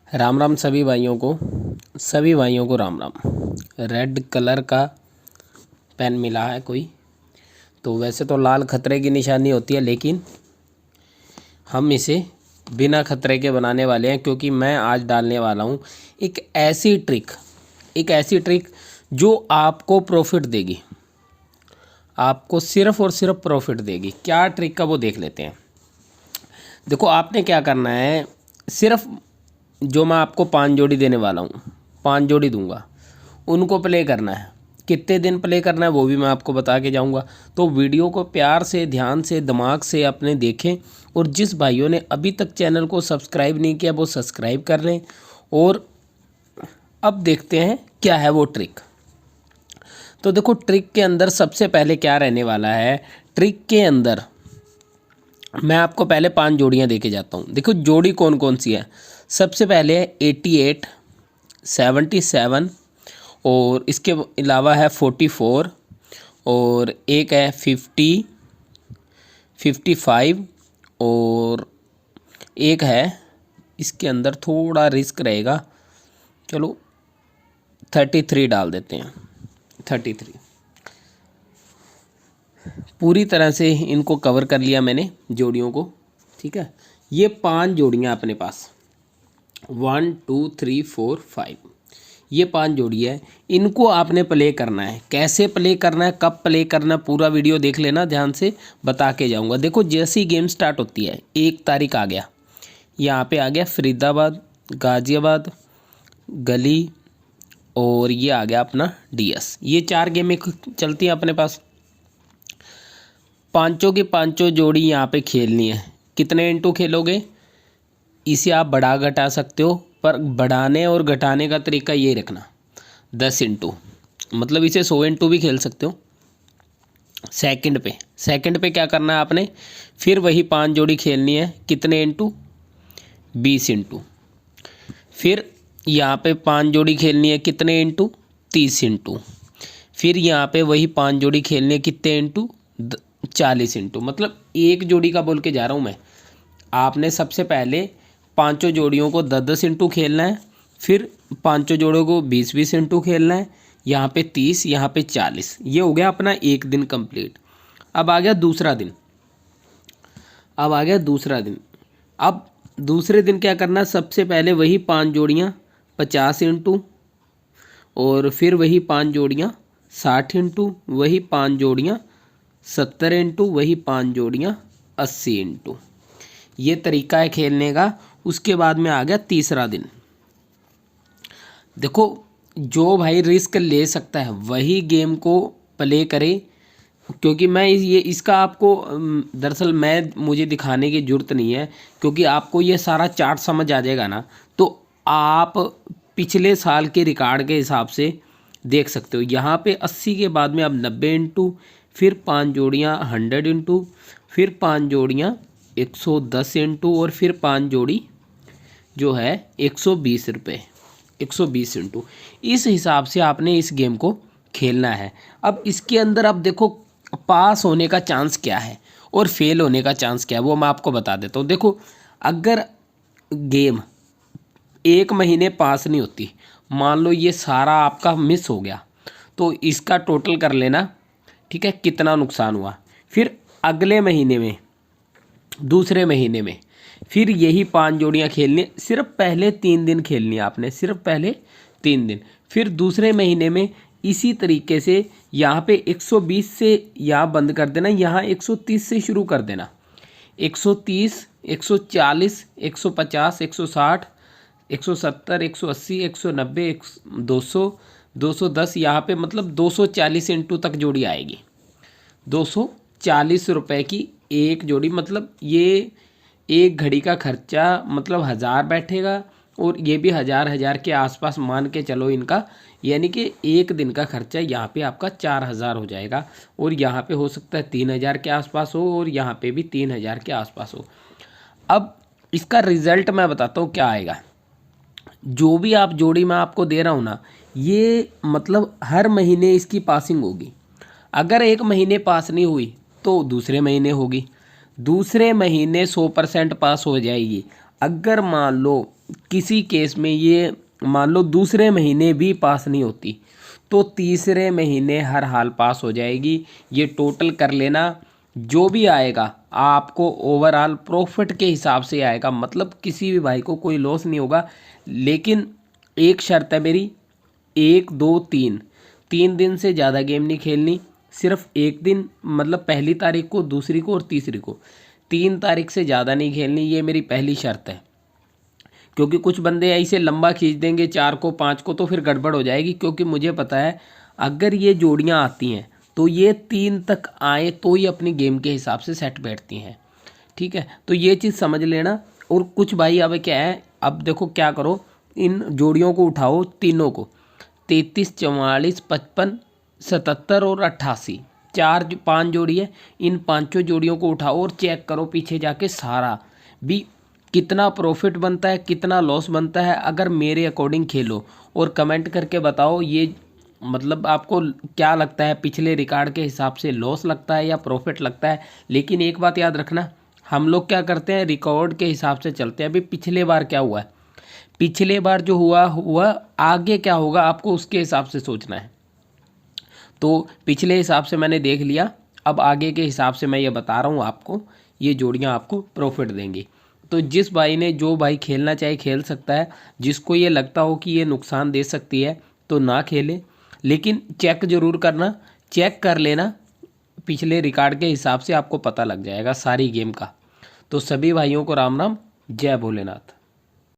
राम राम सभी भाइयों को राम राम। रेड कलर का पेन मिला है कोई, तो वैसे तो लाल खतरे की निशानी होती है, लेकिन हम इसे बिना खतरे के बनाने वाले हैं, क्योंकि मैं आज डालने वाला हूँ एक ऐसी ट्रिक जो आपको प्रॉफिट देगी, आपको सिर्फ़ और सिर्फ प्रॉफिट देगी। क्या ट्रिक का वो देख लेते हैं। देखो, आपने क्या करना है, सिर्फ जो मैं आपको 5 जोड़ी देने वाला हूँ, 5 जोड़ी दूंगा, उनको प्ले करना है। कितने दिन प्ले करना है वो भी मैं आपको बता के जाऊंगा। तो वीडियो को प्यार से, ध्यान से, दिमाग से अपने देखें, और जिस भाइयों ने अभी तक चैनल को सब्सक्राइब नहीं किया वो सब्सक्राइब कर लें। और अब देखते हैं क्या है वो ट्रिक। तो देखो, ट्रिक के अंदर सबसे पहले क्या रहने वाला है। ट्रिक के अंदर मैं आपको पहले 5 जोड़ियां देके जाता हूं। देखो जोड़ी कौन कौन सी है। सबसे पहले है 88, 77, और इसके अलावा है 44, और एक है 50, 55, और एक है, इसके अंदर थोड़ा रिस्क रहेगा, चलो 33 डाल देते हैं। 33 पूरी तरह से इनको कवर कर लिया मैंने जोड़ियों को। ठीक है, ये 5 जोड़ियाँ अपने पास, 1 2 3 4 5, ये 5 जोड़ी है। इनको आपने प्ले करना है। कैसे प्ले करना है, कब प्ले करना है, पूरा वीडियो देख लेना ध्यान से, बता के जाऊंगा। देखो, जैसी गेम स्टार्ट होती है, 1 तारीख आ गया, यहाँ पे आ गया फरीदाबाद, गाज़ियाबाद, गली, और ये आ गया अपना डीएस। ये 4 गेमें चलती हैं अपने पास। पांचों की पांचों जोड़ी यहाँ पे खेलनी है। कितने इंटू खेलोगे, इसे आप बढ़ा घटा सकते हो, पर बढ़ाने और घटाने का तरीका यही रखना, 10 इंटू, मतलब इसे 100 इंटू भी खेल सकते हो। सेकंड पे क्या करना है आपने, फिर वही 5 जोड़ी खेलनी है। कितने इंटू, 20 इंटू। फिर यहाँ पे 5 जोड़ी खेलनी है, कितने इंटू, 30 इंटू। फिर यहाँ पे वही 5 जोड़ी खेलनी है, कितने इंटू, 40 इंटू। मतलब एक जोड़ी का बोल के जा रहा हूँ मैं। आपने सबसे पहले पांचों जोड़ियों को 10-10 इंटू खेलना है, फिर पांचों जोड़ों को 20-20 इंटू खेलना है, यहाँ पे 30, यहाँ पे 40। ये हो गया अपना एक दिन कंप्लीट। अब आ गया दूसरा दिन। अब दूसरे दिन क्या करना है, सबसे पहले वही 5 जोड़ियाँ 50 इंटू, और फिर वही 5 जोड़ियाँ 60 इंटू, वही 5 जोड़ियाँ 70 इंटू, वही 5 जोड़ियाँ 80 इंटू। ये तरीका है खेलने का। उसके बाद में आ गया तीसरा दिन। देखो, जो भाई रिस्क ले सकता है वही गेम को प्ले करे, क्योंकि मैं ये इसका आपको दरअसल मुझे दिखाने की ज़रूरत नहीं है, क्योंकि आपको ये सारा चार्ट समझ आ जाएगा ना, तो आप पिछले साल के रिकॉर्ड के हिसाब से देख सकते हो। यहाँ पे 80 के बाद में अब 90 इंटू, फिर 5 जोड़ियाँ 100 इंटू, फिर 5 जोड़ियाँ 110 इंटू, और फिर 5 जोड़ी जो है 120 रुपये, 120 इंटू। इस हिसाब से आपने इस गेम को खेलना है। अब इसके अंदर अब देखो, पास होने का चांस क्या है और फेल होने का चांस क्या है, वो मैं आपको बता देता हूँ। देखो, अगर गेम 1 महीने पास नहीं होती, मान लो ये सारा आपका मिस हो गया, तो इसका टोटल कर लेना, ठीक है, कितना नुकसान हुआ। फिर अगले महीने में, दूसरे महीने में, फिर यही 5 जोड़ियाँ खेलनी। सिर्फ पहले 3 दिन खेलनी है आपने, सिर्फ पहले 3 दिन। फिर दूसरे महीने में इसी तरीके से यहाँ पे 120 से यहाँ बंद कर देना, यहाँ 130 से शुरू कर देना। 130, 140, 150, 160, 170, 180, 190, 200, 210, यहाँ पे मतलब 240 इंटू तक जोड़ी आएगी। 240 रुपये की एक जोड़ी, मतलब ये एक घड़ी का खर्चा मतलब 1000 बैठेगा, और ये भी 1000 के आसपास मान के चलो इनका, यानी कि एक दिन का खर्चा यहाँ पे आपका 4000 हो जाएगा, और यहाँ पे हो सकता है 3000 के आसपास हो, और यहाँ पे भी 3000 के आसपास हो। अब इसका रिज़ल्ट मैं बताता हूँ क्या आएगा। जो भी आप जोड़ी मैं आपको दे रहा हूँ ना, ये मतलब हर महीने इसकी पासिंग होगी। अगर एक महीने पास नहीं हुई तो दूसरे महीने होगी, दूसरे महीने 100% पास हो जाएगी। अगर मान लो किसी केस में ये मान लो दूसरे महीने भी पास नहीं होती तो तीसरे महीने हर हाल पास हो जाएगी। ये टोटल कर लेना, जो भी आएगा आपको ओवरऑल प्रॉफिट के हिसाब से आएगा, मतलब किसी भी भाई को कोई लॉस नहीं होगा। लेकिन एक शर्त है मेरी, 1 2 3 3 दिन से ज़्यादा गेम नहीं खेलनी, सिर्फ एक दिन, मतलब पहली तारीख को, दूसरी को और तीसरी को, 3 तारीख से ज़्यादा नहीं खेलनी, ये मेरी पहली शर्त है। क्योंकि कुछ बंदे ऐसे लंबा खींच देंगे 4 को 5 को, तो फिर गड़बड़ हो जाएगी। क्योंकि मुझे पता है अगर ये जोड़ियाँ आती हैं तो ये 3 तक आए तो ही अपनी गेम के हिसाब से सेट बैठती हैं। ठीक है, तो ये चीज़ समझ लेना। और कुछ भाई अब क्या है, अब देखो क्या करो, इन जोड़ियों को उठाओ तीनों को, 33 44 55 77 और 88, 5 जोड़ी है, इन पांचों जोड़ियों को उठाओ और चेक करो पीछे जाके सारा भी कितना प्रॉफिट बनता है, कितना लॉस बनता है, अगर मेरे अकॉर्डिंग खेलो। और कमेंट करके बताओ ये मतलब आपको क्या लगता है, पिछले रिकॉर्ड के हिसाब से लॉस लगता है या प्रॉफिट लगता है। लेकिन एक बात याद रखना, हम लोग क्या करते हैं, रिकॉर्ड के हिसाब से चलते हैं। अभी पिछले बार क्या हुआ है, पिछले बार जो हुआ हुआ, आगे क्या होगा आपको उसके हिसाब से सोचना है। तो पिछले हिसाब से मैंने देख लिया, अब आगे के हिसाब से मैं ये बता रहा हूँ आपको, ये जोड़ियाँ आपको प्रॉफिट देंगी। तो जिस भाई ने, जो भाई खेलना चाहे खेल सकता है, जिसको ये लगता हो कि ये नुकसान दे सकती है तो ना खेले। लेकिन चेक ज़रूर करना, चेक कर लेना, पिछले रिकॉर्ड के हिसाब से आपको पता लग जाएगा सारी गेम का। तो सभी भाइयों को राम राम, जय भोलेनाथ।